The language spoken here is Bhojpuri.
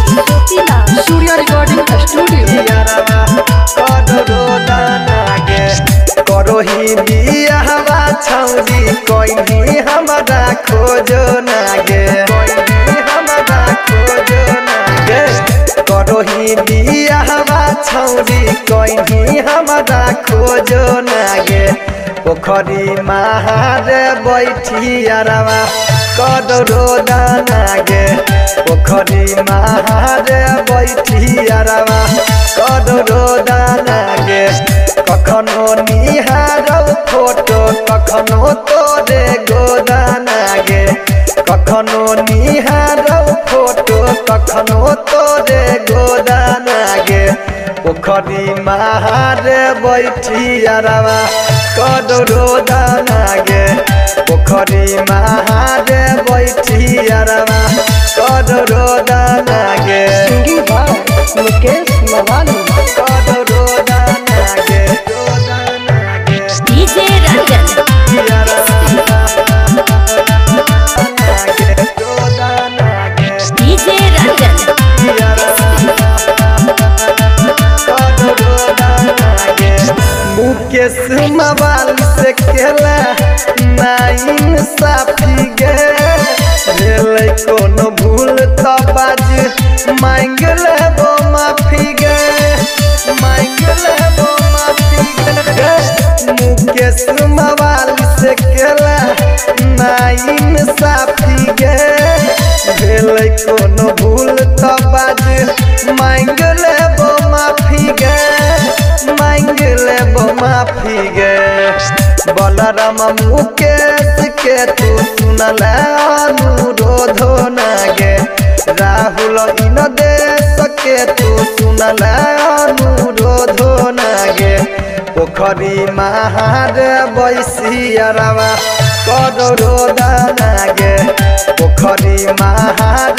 सूर्या रिकॉर्डिंग स्टूडियो करो ही बियाहवा छौरी कोई हमरा खोजो नागे हमरा खोजो नागे करो ही बियाहवा छौरी कोई हमरा खोजो नागे पोखरी महार बैठी अरवा कदरो दानागे पोखरी महार बैठी अरवा कदरो दानागे कखनो निहारो फोटो कखनो तोरे गोदानागे कखनो निहारो फोटो कखनो तोरे गोदानागे पोखरी महार बैठी अरवा कदरो दानागे पोखरी महार बैठी अरवा कदरो दानागे सिंगिंग बाय मुकेश मवानी कदरो दानागे डीजे रंजन डीजे रंजन मुकेश मवाल से खेला नाइन साफी गे भेलै कोनो भूल तो बाज मांग लेबो माफी गे मांग लेबो माफी गे मुकेश मवाल से खेला नाइन साफी गे भेलै कोनो भूल तो बाज मांग लेबो माफी गे मांग लेबो माफी गे बलराम मुकेश के तू सुनल अनुरोधो नागे राहुल इन देश के तू सुनल अनुरोधो नागे पोखरी महार बैसी अरवा कदरो दानागे पोखरी महार